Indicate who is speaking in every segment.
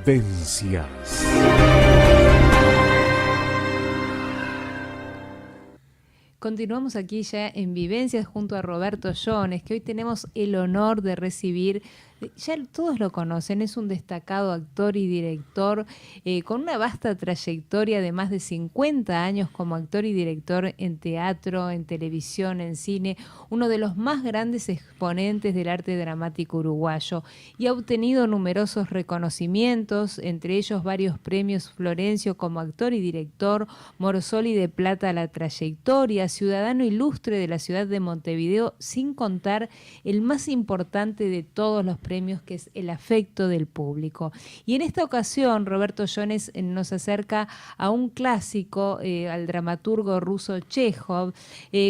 Speaker 1: Vivencias.
Speaker 2: Continuamos aquí ya en Vivencias junto a Roberto Jones, que hoy tenemos el honor de recibir. Ya todos lo conocen, es un destacado actor y director con una vasta trayectoria de más de 50 años como actor y director en teatro, en televisión, en cine, uno de los más grandes exponentes del arte dramático uruguayo, y ha obtenido numerosos reconocimientos, entre ellos varios premios Florencio como actor y director, Morosoli de Plata a la trayectoria, ciudadano ilustre de la ciudad de Montevideo, sin contar el más importante de todos los premios, que es el afecto del público. Y en esta ocasión Roberto Jones nos acerca a un clásico, al dramaturgo ruso Chejov,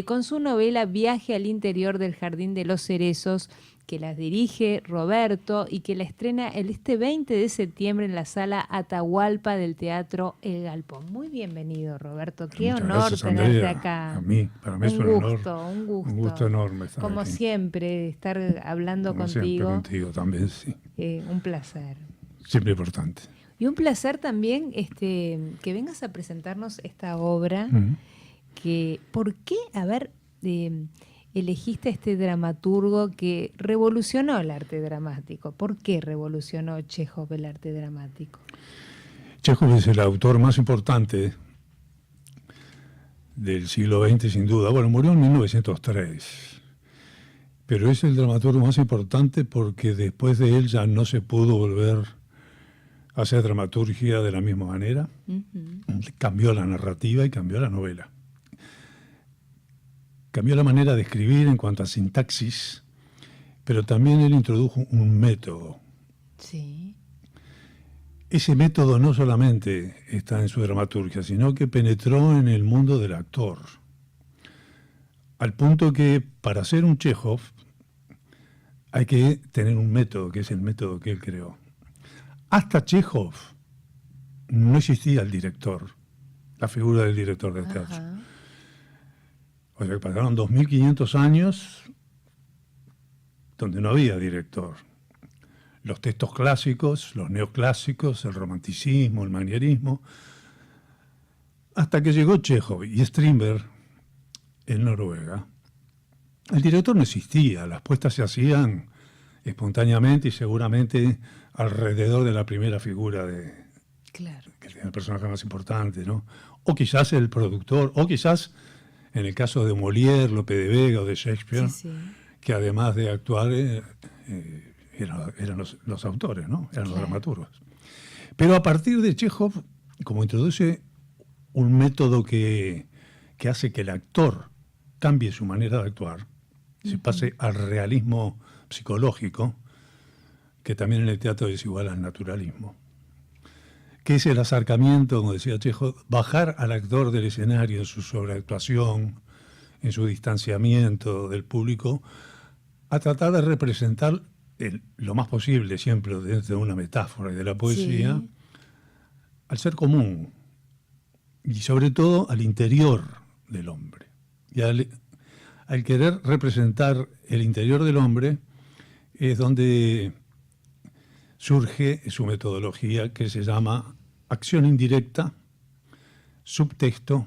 Speaker 2: con su novela Viaje al interior del Jardín de los Cerezos, que la dirige Roberto y que la estrena este 20 de septiembre en la sala Atahualpa del Teatro El Galpón. Muy bienvenido, Roberto. Qué
Speaker 3: Muchas
Speaker 2: honor
Speaker 3: gracias,
Speaker 2: tenerte
Speaker 3: Andrea.
Speaker 2: acá.
Speaker 3: Para mí es un honor.
Speaker 2: Un gusto.
Speaker 3: Un gusto enorme estar
Speaker 2: Como
Speaker 3: aquí.
Speaker 2: siempre, estar hablando
Speaker 3: Como
Speaker 2: contigo.
Speaker 3: siempre contigo también, sí.
Speaker 2: Un placer.
Speaker 3: Siempre importante.
Speaker 2: Y un placer también que vengas a presentarnos esta obra. ¿Por qué, elegiste a este dramaturgo que revolucionó el arte dramático? ¿Por qué revolucionó Chejov el arte dramático?
Speaker 3: Chejov es el autor más importante del siglo XX, sin duda. Bueno, murió en 1903, pero es el dramaturgo más importante porque después de él ya no se pudo volver a hacer dramaturgia de la misma manera. Cambió la narrativa y cambió la novela. Cambió la manera de escribir en cuanto a sintaxis, pero también él introdujo un método.
Speaker 2: Sí.
Speaker 3: Ese método no solamente está en su dramaturgia, sino que penetró en el mundo del actor. Al punto que para ser un Chejov hay que tener un método, que es el método que él creó. Hasta Chejov no existía el director, la figura del director de teatro.
Speaker 2: Ajá.
Speaker 3: O sea que pasaron 2500 años donde no había director. Los textos clásicos, los neoclásicos, el romanticismo, el manierismo, hasta que llegó Chejov y Strindberg en Noruega. El director no existía, las puestas se hacían espontáneamente y seguramente alrededor de la primera figura
Speaker 2: Claro.
Speaker 3: que es el personaje más importante, ¿no? O quizás el productor, o quizás, en el caso de Molière, Lope de Vega o de Shakespeare,
Speaker 2: Sí.
Speaker 3: que además de actuar eran los autores, ¿no? Eran los dramaturgos. Pero a partir de Chejov, como introduce un método que hace que el actor cambie su manera de actuar, se pase al realismo psicológico, que también en el teatro es igual al naturalismo, que es el acercamiento, como decía Chejov, bajar al actor del escenario en su sobreactuación, en su distanciamiento del público, a tratar de representar lo más posible, siempre dentro de una metáfora y de la poesía,
Speaker 2: Sí.
Speaker 3: al ser común y sobre todo al interior del hombre. Y al querer representar el interior del hombre es donde surge su metodología, que se llama acción indirecta, subtexto.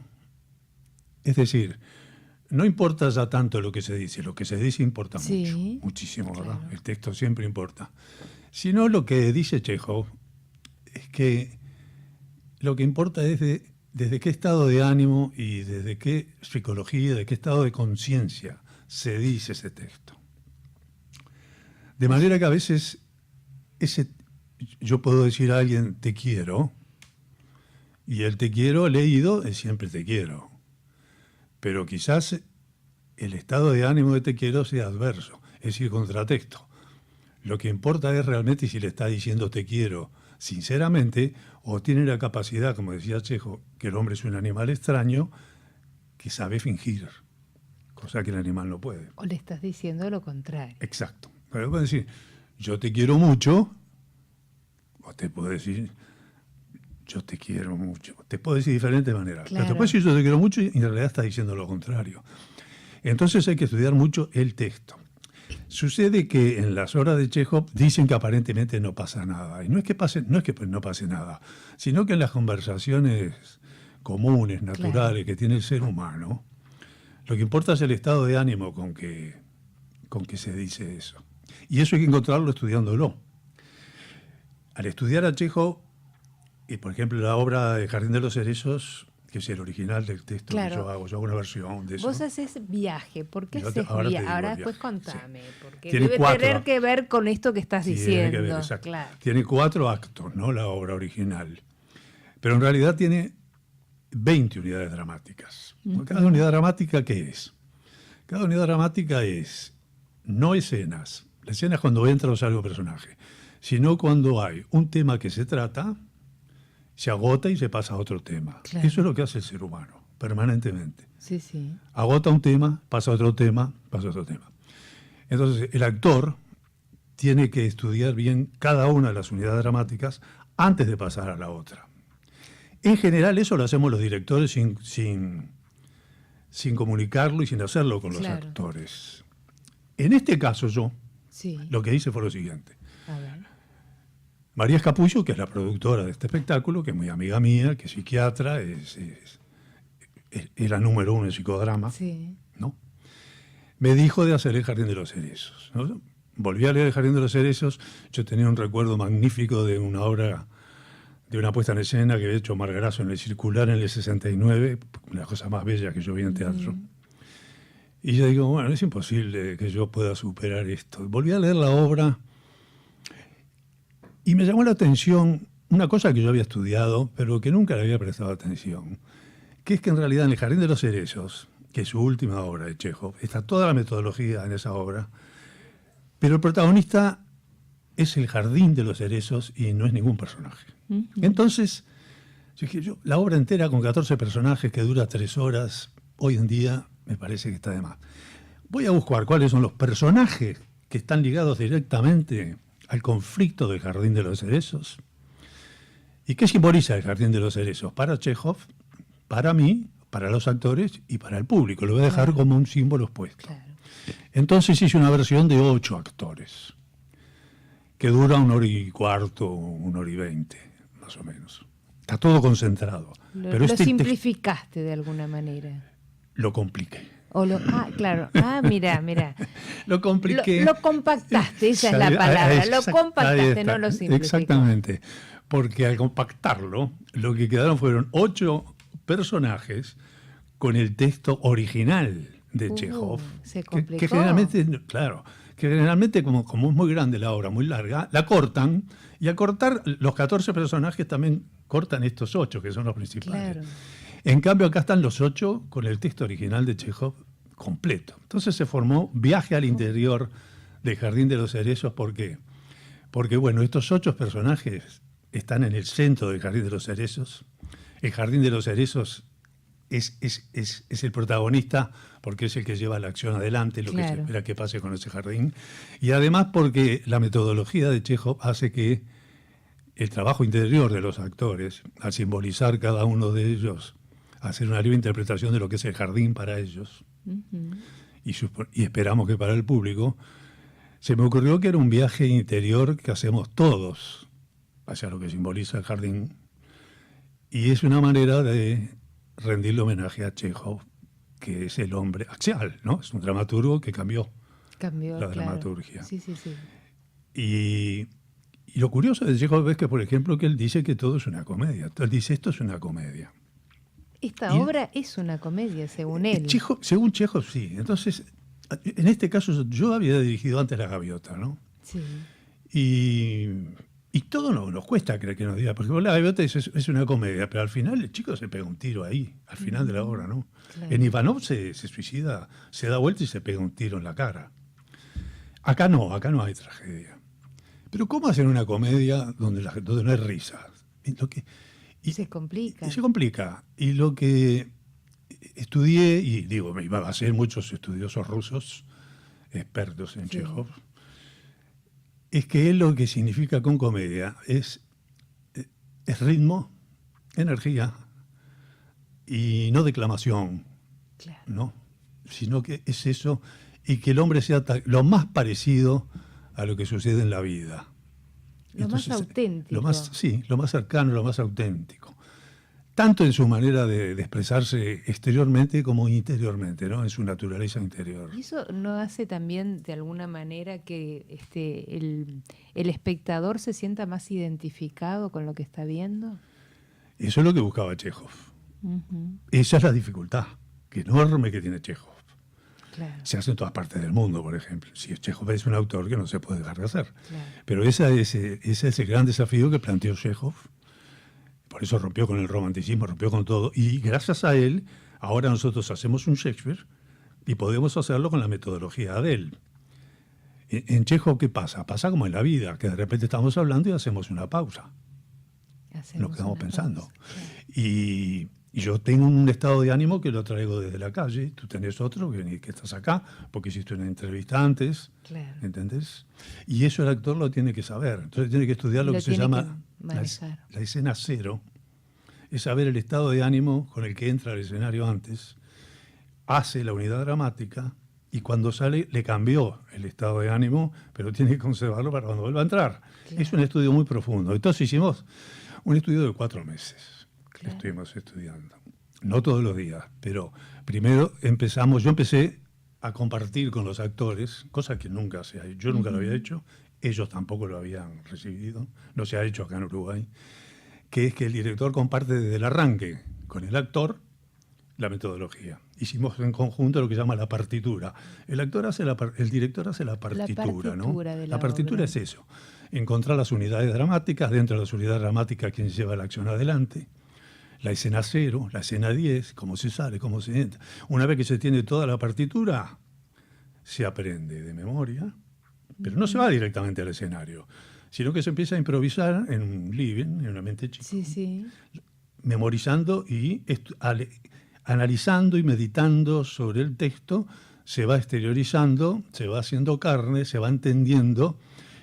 Speaker 3: Es decir, no importa ya tanto lo que se dice importa mucho, muchísimo, ¿verdad?
Speaker 2: Claro.
Speaker 3: El texto siempre importa. Sino lo que dice Chejov es que lo que importa es desde qué estado de ánimo y desde qué psicología, de qué estado de conciencia se dice ese texto. De manera que a veces yo puedo decir a alguien te quiero, y el te quiero leído es siempre te quiero. Pero quizás el estado de ánimo de te quiero sea adverso, es decir, contratexto. Lo que importa es realmente si le está diciendo te quiero sinceramente o tiene la capacidad, como decía Chejov, que el hombre es un animal extraño que sabe fingir, cosa que el animal no puede.
Speaker 2: O le estás diciendo lo contrario.
Speaker 3: Exacto. Pero puedo decir, yo te quiero mucho, o te puedo decir, yo te quiero mucho. Te puedo decir de diferentes maneras.
Speaker 2: Claro.
Speaker 3: Pero te puedo decir yo te quiero mucho y en realidad está diciendo lo contrario. Entonces hay que estudiar mucho el texto. Sucede que en las obras de Chekhov dicen que aparentemente no pasa nada. Y no es que no pase nada, sino que en las conversaciones comunes, naturales, que tiene el ser humano, lo que importa es el estado de ánimo con que se dice eso. Y eso hay que encontrarlo estudiándolo. Al estudiar a Chekhov, y por ejemplo la obra de Jardín de los Cerezos, que es el original del texto que yo hago una versión de eso.
Speaker 2: Vos haces viaje, ¿por qué haces
Speaker 3: ahora
Speaker 2: viaje? Ahora
Speaker 3: viaje.
Speaker 2: después contame, porque
Speaker 3: Tiene
Speaker 2: debe tener que ver con esto que estás diciendo.
Speaker 3: Tiene que ver, exacto.
Speaker 2: Claro.
Speaker 3: Tiene 4 actos, ¿no? La obra original. Pero en realidad tiene 20 unidades dramáticas. ¿Cada unidad dramática qué es? Cada unidad dramática es no escenas. La escena es cuando entra o sale un personaje, sino cuando hay un tema que se trata, se agota y se pasa a otro tema.
Speaker 2: Claro.
Speaker 3: Eso es lo que hace el ser humano, permanentemente.
Speaker 2: Sí, sí.
Speaker 3: Agota un tema, pasa a otro tema, pasa a otro tema. Entonces, el actor tiene que estudiar bien cada una de las unidades dramáticas antes de pasar a la otra. En general, eso lo hacemos los directores sin comunicarlo y sin hacerlo con los actores. En este caso, yo lo que hice fue lo siguiente.
Speaker 2: A ver.
Speaker 3: María Escapullo, que es la productora de este espectáculo, que es muy amiga mía, que es psiquiatra, es la número 1 en psicodrama, ¿no? Me dijo de hacer El Jardín de los Cerezos, ¿no? Volví a leer El Jardín de los Cerezos. Yo tenía un recuerdo magnífico de una obra, de una puesta en escena que había hecho Omar Grasso en el Circular en el 69, una cosa más bella que yo vi en teatro. Y yo digo, bueno, es imposible que yo pueda superar esto. Volví a leer la obra y me llamó la atención una cosa que yo había estudiado, pero que nunca le había prestado atención, que es que en realidad en El Jardín de los Cerezos, que es su última obra de Chekhov, está toda la metodología en esa obra, pero el protagonista es el Jardín de los Cerezos y no es ningún personaje. Entonces, la obra entera con 14 personajes que dura 3 horas, hoy en día me parece que está de más. Voy a buscar cuáles son los personajes que están ligados directamente al conflicto del Jardín de los Cerezos. ¿Y qué simboliza el Jardín de los Cerezos? Para Chekhov, para mí, para los actores y para el público. Lo voy a dejar como un símbolo expuesto. Entonces hice una versión de 8 actores, que dura 1 hora y cuarto, 1 hora y 20, más o menos. Está todo concentrado.
Speaker 2: Pero lo simplificaste de alguna manera.
Speaker 3: Lo compliqué.
Speaker 2: Claro. Mira.
Speaker 3: Lo compliqué.
Speaker 2: Lo compactaste, esa es la palabra. Lo compactaste, no lo simplificaste.
Speaker 3: Exactamente. Porque al compactarlo, lo que quedaron fueron 8 personajes con el texto original de Chekhov.
Speaker 2: Se complicó.
Speaker 3: Que generalmente, como es muy grande la obra, muy larga, la cortan. Y al cortar, los 14 personajes también cortan estos 8, que son los principales.
Speaker 2: Claro.
Speaker 3: En cambio, acá están los 8 con el texto original de Chekhov completo. Entonces se formó Viaje al interior del Jardín de los Cerezos. ¿Por qué? Porque, bueno, estos 8 personajes están en el centro del Jardín de los Cerezos. El Jardín de los Cerezos es el protagonista porque es el que lleva la acción adelante, lo que se espera que pase con ese jardín. Y además porque la metodología de Chekhov hace que el trabajo interior de los actores, al simbolizar cada uno de ellos, hacer una libre interpretación de lo que es el jardín para ellos, y esperamos que para el público, se me ocurrió que era un viaje interior que hacemos todos hacia lo que simboliza el jardín, y es una manera de rendirle homenaje a Chekhov, que es el hombre axial, ¿no? Es un dramaturgo que cambió la dramaturgia.
Speaker 2: Sí.
Speaker 3: Y lo curioso de Chekhov es que, por ejemplo, que él dice que todo es una comedia. Él dice, esto es una comedia.
Speaker 2: Esta obra es una comedia, según él.
Speaker 3: Según Chekhov, sí. Entonces, en este caso, yo había dirigido antes La Gaviota, ¿no?
Speaker 2: Sí.
Speaker 3: Y todo nos cuesta creer que nos diga, porque La Gaviota es una comedia, pero al final el chico se pega un tiro ahí, al final de la obra, ¿no?
Speaker 2: Claro.
Speaker 3: En Ivanov se suicida, se da vuelta y se pega un tiro en la cara. Acá no hay tragedia. Pero ¿cómo hacer una comedia donde no hay risa?
Speaker 2: Se complica.
Speaker 3: Se complica. Y lo que estudié, y digo, me iba a hacer muchos estudiosos rusos, expertos en Chekhov, es que él lo que significa con comedia es ritmo, energía y no declamación, ¿no? Sino que es eso, y que el hombre sea lo más parecido a lo que sucede en la vida.
Speaker 2: Entonces, más auténtico.
Speaker 3: Lo más cercano, lo más auténtico. Tanto en su manera de expresarse exteriormente como interiormente, ¿no? En su naturaleza interior.
Speaker 2: ¿Y eso no hace también de alguna manera que el espectador se sienta más identificado con lo que está viendo?
Speaker 3: Eso es lo que buscaba Chekhov.
Speaker 2: Uh-huh.
Speaker 3: Esa es la dificultad enorme que tiene Chekhov.
Speaker 2: Claro.
Speaker 3: Se hace en todas partes del mundo, por ejemplo. Si Chekhov es un autor que no se puede dejar de hacer.
Speaker 2: Claro.
Speaker 3: Pero ese es el gran desafío que planteó Chekhov. Por eso rompió con el romanticismo, rompió con todo. Y gracias a él, ahora nosotros hacemos un Shakespeare y podemos hacerlo con la metodología de él. En Chekhov, ¿qué pasa? Pasa como en la vida, que de repente estamos hablando y hacemos una pausa. Nos quedamos pensando.
Speaker 2: Claro.
Speaker 3: Y yo tengo un estado de ánimo que lo traigo desde la calle. Tú tenés otro que estás acá, porque hiciste una entrevista antes.
Speaker 2: Claro.
Speaker 3: ¿Entendés? Y eso el actor lo tiene que saber. Entonces tiene que estudiar lo que se llama la escena cero. Es saber el estado de ánimo con el que entra al escenario antes, hace la unidad dramática y cuando sale le cambió el estado de ánimo, pero tiene que conservarlo para cuando vuelva a entrar. Claro. Es un estudio muy profundo. Entonces hicimos un estudio de 4 meses. Claro. Estuvimos estudiando. No todos los días, pero primero yo empecé a compartir con los actores, cosa que nunca yo nunca lo había hecho, ellos tampoco lo habían recibido, no se ha hecho acá en Uruguay, que es que el director comparte desde el arranque con el actor la metodología. Hicimos en conjunto lo que se llama la partitura. El director hace la partitura, ¿no? La partitura es eso, encontrar las unidades dramáticas, dentro de las unidades dramáticas quien lleva la acción adelante, la escena 0, la escena 10, cómo se sale, cómo se entra. Una vez que se tiene toda la partitura, se aprende de memoria, pero no se va directamente al escenario, sino que se empieza a improvisar en un living, en una mente chica, memorizando y analizando y meditando sobre el texto, se va exteriorizando, se va haciendo carne, se va entendiendo.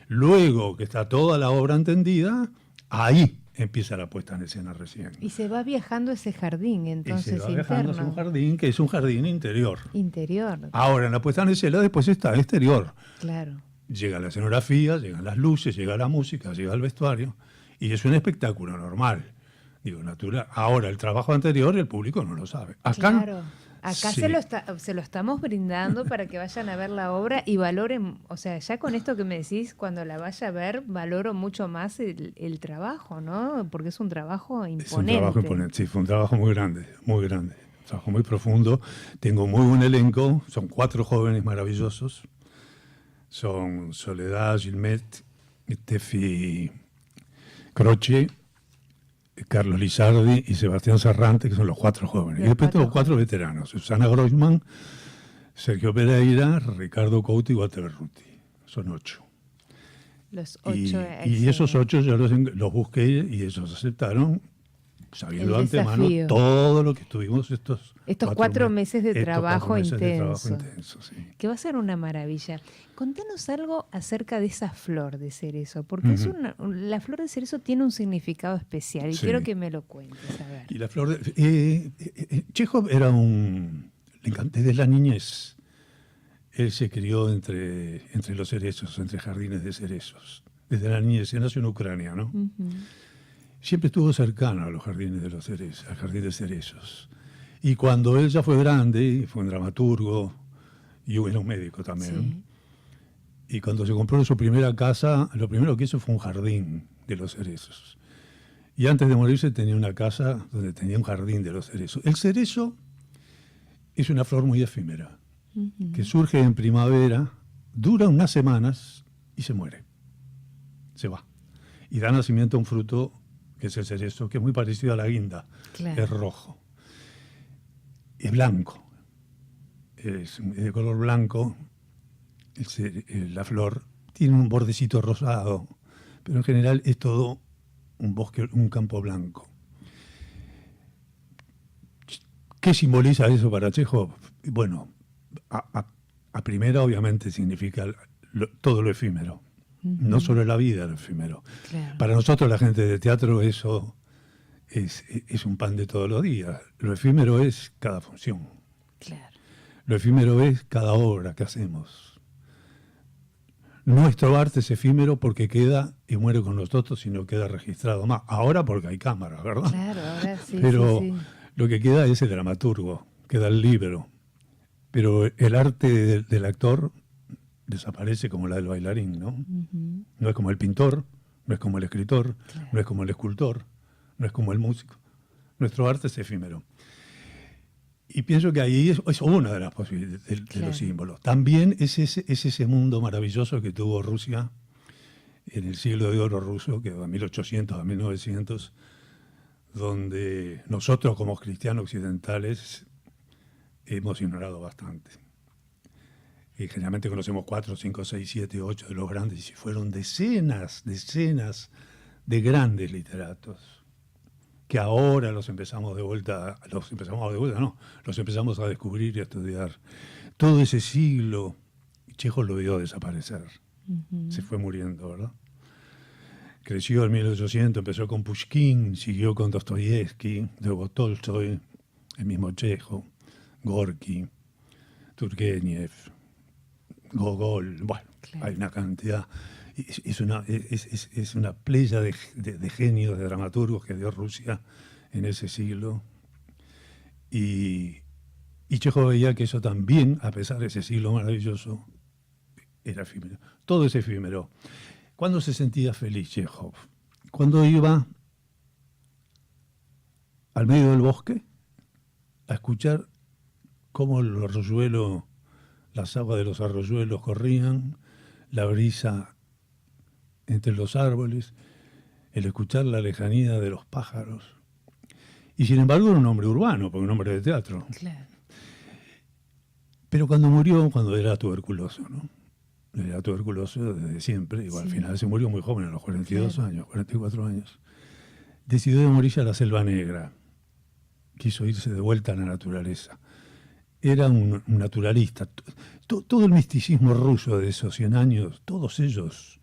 Speaker 3: Luego que está toda la obra entendida, ahí empieza la puesta en escena recién.
Speaker 2: Y se va viajando ese jardín, entonces, interno.
Speaker 3: Y se va viajando hacia un jardín que es un jardín interior.
Speaker 2: Interior.
Speaker 3: Ahora, en la puesta en escena después está exterior.
Speaker 2: Claro.
Speaker 3: Llega la escenografía, llegan las luces, llega la música, llega el vestuario, y es un espectáculo normal, digo, natural. Ahora, el trabajo anterior, el público no lo sabe. Acá,
Speaker 2: claro. Acá sí. se lo estamos brindando para que vayan a ver la obra y valoren, o sea, ya con esto que me decís, cuando la vaya a ver, valoro mucho más el trabajo, ¿no? Porque es un trabajo imponente.
Speaker 3: Es un trabajo imponente, sí, fue un trabajo muy grande, un trabajo muy profundo. Tengo muy buen elenco, son 4 jóvenes maravillosos. Son Soledad Gilmet, Tefi Croce, Carlos Lizardi y Sebastián Serrante, que son los 4 jóvenes. Y después los 4 veteranos, Susana Groisman, Sergio Pereira, Ricardo Couto y Walter Berruti. Son 8.
Speaker 2: Los 8.
Speaker 3: Y esos 8 yo los busqué y ellos aceptaron, sabiendo de antemano todo lo que estuvimos estos
Speaker 2: 4 meses de trabajo intenso.
Speaker 3: Sí.
Speaker 2: Que va a ser una maravilla. Contanos algo acerca de esa flor de cerezo, porque la flor de cerezo tiene un significado especial y quiero que me lo cuentes. A ver.
Speaker 3: Y la flor Chekhov era desde la niñez. Él se crió entre los cerezos, entre jardines de cerezos. Desde la niñez, él nació en Ucrania, ¿no? Uh-huh. Siempre estuvo cercano a los jardines de los cerezos, al jardín de cerezos. Y cuando él ya fue grande, fue un dramaturgo y era un médico también. Sí. Y cuando se compró su primera casa, lo primero que hizo fue un jardín de los cerezos. Y antes de morirse tenía una casa donde tenía un jardín de los cerezos. El cerezo es una flor muy efímera, que surge en primavera, dura unas semanas y se muere. Se va. Y da nacimiento a un fruto que es el cerezo, que es muy parecido a la guinda. Claro. Es rojo. Es blanco. Es de color blanco. La flor tiene un bordecito rosado, pero en general es todo un bosque, un campo blanco. ¿Qué simboliza eso para Chekhov? Bueno, a primera obviamente significa todo lo efímero. No solo la vida, lo efímero. Claro. Para nosotros, la gente de teatro, eso es un pan de todos los días. Lo efímero es cada función.
Speaker 2: Claro.
Speaker 3: Lo efímero es cada obra que hacemos. Nuestro arte es efímero porque queda y muere con nosotros y no queda registrado más. Ahora porque hay cámaras, ¿verdad?
Speaker 2: Claro, ahora sí,
Speaker 3: Pero
Speaker 2: sí, sí.
Speaker 3: lo que queda es el dramaturgo, queda el libro. Pero el arte del actor desaparece como la del bailarín, ¿no?
Speaker 2: Ujú.
Speaker 3: No es como el pintor, no es como el escritor,
Speaker 2: Claro.
Speaker 3: no es como el escultor, no es como el músico. Nuestro arte es efímero. Y pienso que ahí es una de las posibilidades de
Speaker 2: Claro.
Speaker 3: los símbolos. También es ese mundo maravilloso que tuvo Rusia en el siglo de oro ruso, que va de 1800 a 1900, donde nosotros como cristianos occidentales hemos ignorado bastante. Y generalmente conocemos 4, 5, 6, 7, 8 de los grandes, y fueron decenas de grandes literatos, que ahora los empezamos a descubrir y a estudiar. Todo ese siglo, Chekhov lo vio desaparecer,
Speaker 2: Ujú.
Speaker 3: se fue muriendo, ¿verdad? Creció en 1800, empezó con Pushkin, siguió con Dostoyevsky, luego Tolstoy, el mismo Chekhov, Gorky, Turgenev, Gogol, bueno,
Speaker 2: Claro.
Speaker 3: hay una cantidad, es una playa de genios, de dramaturgos que dio Rusia en ese siglo. Y Chekhov veía que eso también, a pesar de ese siglo maravilloso, era efímero. Todo es efímero. ¿Cuándo se sentía feliz Chekhov? Cuando iba al medio del bosque a escuchar cómo los arroyuelos, las aguas de los arroyuelos corrían, la brisa entre los árboles, el escuchar la lejanía de los pájaros. Y sin embargo era un hombre urbano, porque un hombre de teatro.
Speaker 2: Claro.
Speaker 3: Pero cuando murió, cuando era tuberculoso, ¿no? Era tuberculoso desde siempre, y al
Speaker 2: Sí.
Speaker 3: final se murió muy joven, a los 42
Speaker 2: Claro.
Speaker 3: años, 44 años. Decidió morirse a la Selva Negra. Quiso irse de vuelta a la naturaleza. Era un naturalista. Todo el misticismo ruso de esos 100 años, todos ellos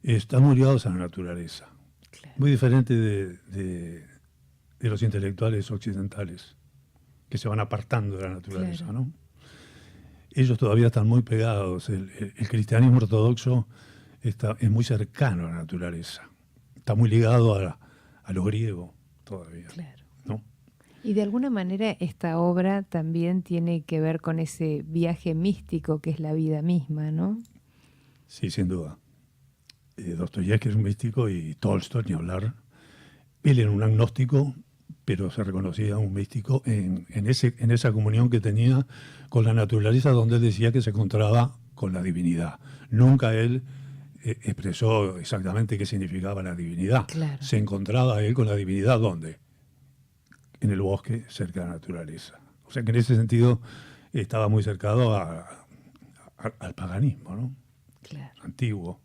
Speaker 3: están ligados a la naturaleza.
Speaker 2: Claro.
Speaker 3: Muy diferente de los intelectuales occidentales, que se van apartando de la naturaleza,
Speaker 2: Claro.
Speaker 3: ¿no? Ellos todavía están muy pegados. El cristianismo ortodoxo es muy cercano a la naturaleza. Está muy ligado a lo griego todavía,
Speaker 2: Claro.
Speaker 3: ¿no?
Speaker 2: Y de alguna manera esta obra también tiene que ver con ese viaje místico que es la vida misma, ¿no?
Speaker 3: Sí, sin duda. Dostoyevsky es un místico y Tolstoy, ni hablar. Él era un agnóstico, pero se reconocía un místico en esa comunión que tenía con la naturaleza, donde él decía que se encontraba con la divinidad. Nunca él expresó exactamente qué significaba la divinidad.
Speaker 2: Claro.
Speaker 3: Se encontraba él con la divinidad, ¿dónde? En el bosque, cerca de la naturaleza. O sea que en ese sentido estaba muy cercado al paganismo, ¿no?
Speaker 2: Claro.
Speaker 3: Antiguo.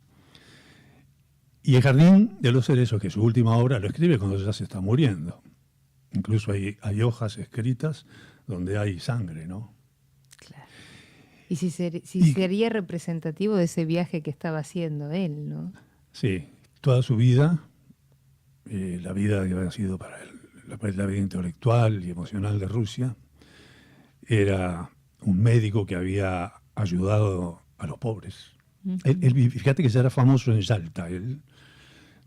Speaker 3: Y El jardín de los cerezos, que su última obra, lo escribe cuando ya se está muriendo. Incluso hay hojas escritas donde hay sangre, ¿no?
Speaker 2: Claro. Y si sería representativo de ese viaje que estaba haciendo él, ¿no?
Speaker 3: Sí, toda su vida, la vida que había sido para él, la vida intelectual y emocional de Rusia, era un médico que había ayudado a los pobres.
Speaker 2: Ujú.
Speaker 3: Fíjate que ya era famoso en Yalta. Él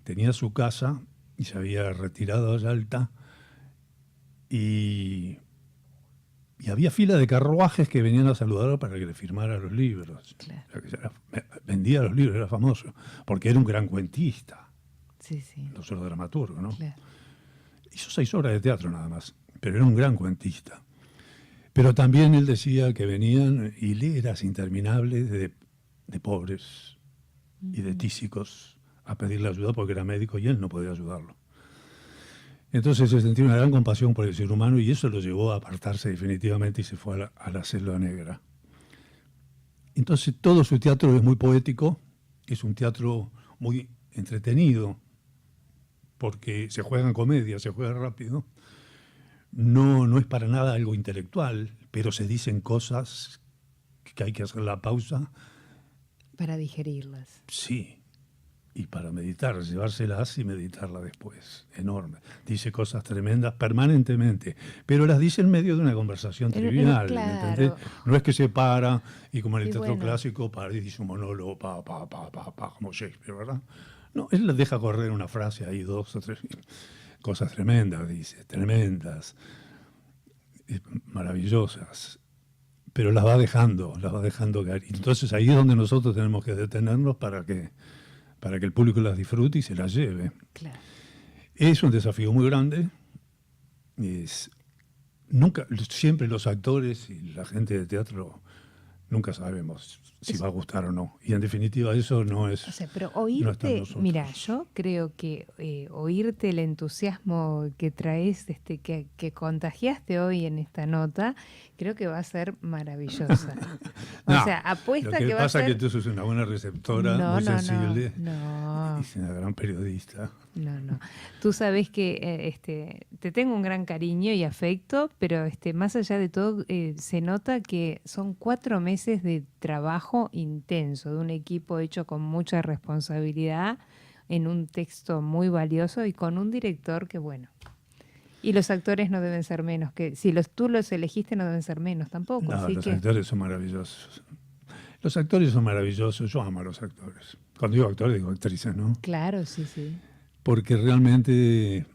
Speaker 3: tenía su casa y se había retirado a Yalta y había fila de carruajes que venían a saludarlo para que le firmara los libros.
Speaker 2: Claro.
Speaker 3: Vendía los libros, era famoso, porque era un gran cuentista,
Speaker 2: Sí, sí.
Speaker 3: no solo dramaturgo, ¿no?
Speaker 2: Claro.
Speaker 3: Hizo 6 obras de teatro nada más, pero era un gran cuentista. Pero también él decía que venían hileras interminables de pobres y de tísicos a pedirle ayuda porque era médico y él no podía ayudarlo. Entonces se sentía una gran compasión por el ser humano y eso lo llevó a apartarse definitivamente y se fue a la Selva Negra. Entonces todo su teatro es muy poético, es un teatro muy entretenido, porque se juega en comedia, se juega rápido. No es para nada algo intelectual, pero se dicen cosas que hay que hacer la pausa.
Speaker 2: Para digerirlas.
Speaker 3: Sí, y para meditar, llevárselas y meditarla después. Enorme. Dice cosas tremendas permanentemente, pero las dice en medio de una conversación trivial.
Speaker 2: Claro.
Speaker 3: ¿Entendés? No es que se para y como en el
Speaker 2: Y
Speaker 3: teatro
Speaker 2: bueno.
Speaker 3: clásico para y dice un monólogo, como Shakespeare, ¿verdad? No, él les deja correr una frase ahí, 2 o 3 cosas tremendas, dice, tremendas, maravillosas. Pero las va dejando caer. Entonces ahí es donde nosotros tenemos que detenernos para que el público las disfrute y se las lleve.
Speaker 2: Claro.
Speaker 3: Es un desafío muy grande. Siempre los actores y la gente de teatro nunca sabemos si va a gustar o no. Y en definitiva eso no es...
Speaker 2: O sea, pero
Speaker 3: no está en
Speaker 2: oírte,
Speaker 3: nosotros.
Speaker 2: mira, yo creo que oírte el entusiasmo que traes, que contagiaste hoy en esta nota, creo que va a ser maravillosa.
Speaker 3: No,
Speaker 2: o sea, apuesta
Speaker 3: lo que
Speaker 2: va a
Speaker 3: pasa
Speaker 2: ser...
Speaker 3: es que tú sos una buena receptora, muy sensible,
Speaker 2: No.
Speaker 3: y una gran periodista.
Speaker 2: No. Tú sabes que te tengo un gran cariño y afecto, pero más allá de todo se nota que son 4 meses de trabajo intenso, de un equipo hecho con mucha responsabilidad, en un texto muy valioso y con un director que, bueno. Y los actores no deben ser menos, que si tú los elegiste no deben ser menos tampoco.
Speaker 3: No,
Speaker 2: así
Speaker 3: los
Speaker 2: que...
Speaker 3: actores son maravillosos. Los actores son maravillosos, yo amo a los actores. Cuando digo actores, digo actrices, ¿no?
Speaker 2: Claro, sí.
Speaker 3: Porque realmente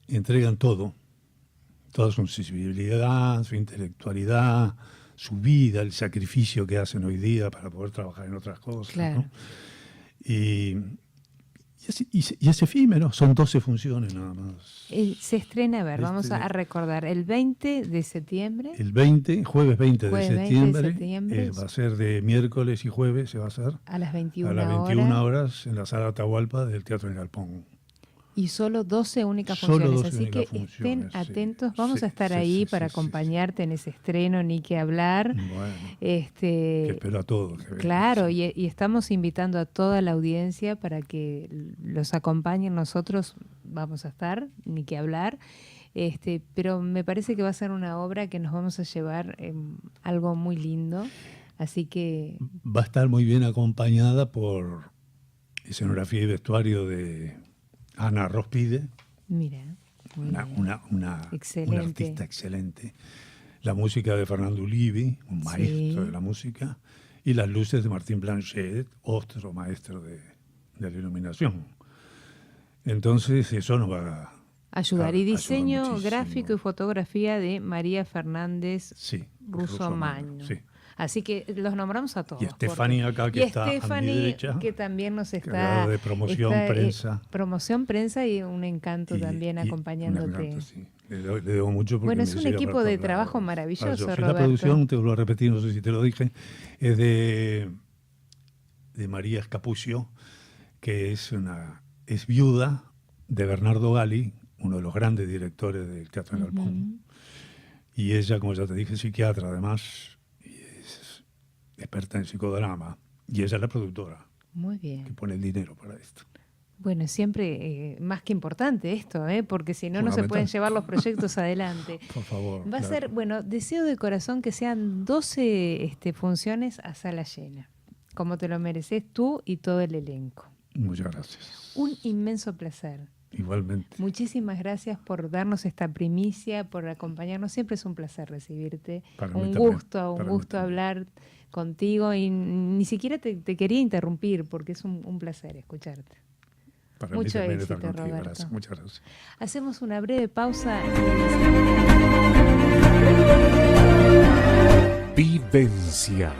Speaker 3: entregan todo, toda su sensibilidad, su intelectualidad, su vida, el sacrificio que hacen hoy día para poder trabajar en otras cosas.
Speaker 2: Claro.
Speaker 3: ¿No? Y es efímero, son 12 funciones nada más.
Speaker 2: Se estrena, a ver, vamos a recordar, el 20 de septiembre.
Speaker 3: El 20, jueves 20 de septiembre,
Speaker 2: 20 de septiembre.
Speaker 3: Va a ser de miércoles y jueves, se va a hacer.
Speaker 2: A las 21
Speaker 3: horas. A las 21 horas en la sala Atahualpa del Teatro El Galpón.
Speaker 2: Y solo 12 únicas
Speaker 3: Solo
Speaker 2: funciones,
Speaker 3: 12
Speaker 2: así que
Speaker 3: únicas funciones,
Speaker 2: estén
Speaker 3: sí.
Speaker 2: atentos. Vamos a estar
Speaker 3: Sí,
Speaker 2: ahí
Speaker 3: sí,
Speaker 2: para
Speaker 3: sí,
Speaker 2: acompañarte en ese estreno, ni que hablar.
Speaker 3: Bueno, que espero a todos. Que
Speaker 2: Claro,
Speaker 3: vengan, sí.
Speaker 2: y estamos invitando a toda la audiencia para que los acompañen. Nosotros vamos a estar, ni que hablar. Pero me parece que va a ser una obra que nos vamos a llevar algo muy lindo. Así que...
Speaker 3: Va a estar muy bien acompañada por escenografía y vestuario de Ana Rospide,
Speaker 2: Mira,
Speaker 3: una
Speaker 2: excelente.
Speaker 3: artista excelente. La música de Fernando Ulivi, un maestro
Speaker 2: Sí.
Speaker 3: de la música, y las luces de Martín Blanchet, otro maestro de la iluminación. Entonces eso nos va a
Speaker 2: Ayudar. Y diseño
Speaker 3: muchísimo.
Speaker 2: gráfico y fotografía de María Fernández
Speaker 3: Sí,
Speaker 2: Russomano.
Speaker 3: sí.
Speaker 2: Así que los nombramos a todos.
Speaker 3: Y Estefanía acá, que está a mi
Speaker 2: Stephanie,
Speaker 3: derecha,
Speaker 2: que también nos
Speaker 3: que
Speaker 2: está...
Speaker 3: habla de promoción, prensa.
Speaker 2: Promoción, prensa y un encanto también
Speaker 3: Y
Speaker 2: acompañándote.
Speaker 3: un encanto, sí. Le debo mucho porque
Speaker 2: Bueno,
Speaker 3: me
Speaker 2: es un
Speaker 3: llega
Speaker 2: equipo
Speaker 3: para
Speaker 2: de
Speaker 3: todos
Speaker 2: trabajo
Speaker 3: lados.
Speaker 2: maravilloso,
Speaker 3: La
Speaker 2: Roberto.
Speaker 3: producción, te vuelvo a repetir, no sé si te lo dije, es de María Escapucio, que es viuda de Bernardo Gali, uno de los grandes directores del Teatro del Galpón. Y ella, como ya te dije, psiquiatra además, y es experta en psicodrama. Y ella es la productora
Speaker 2: Muy bien.
Speaker 3: que pone el dinero para esto.
Speaker 2: Bueno, siempre más que importante esto, porque si no, no se
Speaker 3: Fundamental.
Speaker 2: pueden llevar los proyectos adelante.
Speaker 3: Por favor.
Speaker 2: Va a
Speaker 3: claro.
Speaker 2: ser, bueno, deseo de corazón que sean 12 funciones a sala llena, como te lo mereces tú y todo el elenco.
Speaker 3: Muchas gracias.
Speaker 2: Un inmenso placer.
Speaker 3: Igualmente.
Speaker 2: Muchísimas gracias por darnos esta primicia, por acompañarnos. Siempre es un placer recibirte.
Speaker 3: Para mí
Speaker 2: Un
Speaker 3: también,
Speaker 2: gusto
Speaker 3: para mí también.
Speaker 2: hablar contigo y ni siquiera te quería interrumpir porque es un placer escucharte.
Speaker 3: Para
Speaker 2: Mucho
Speaker 3: mí también
Speaker 2: éxito,
Speaker 3: estar contigo.
Speaker 2: Roberto.
Speaker 3: Gracias. Muchas gracias.
Speaker 2: Hacemos una breve pausa.
Speaker 1: Vivencias.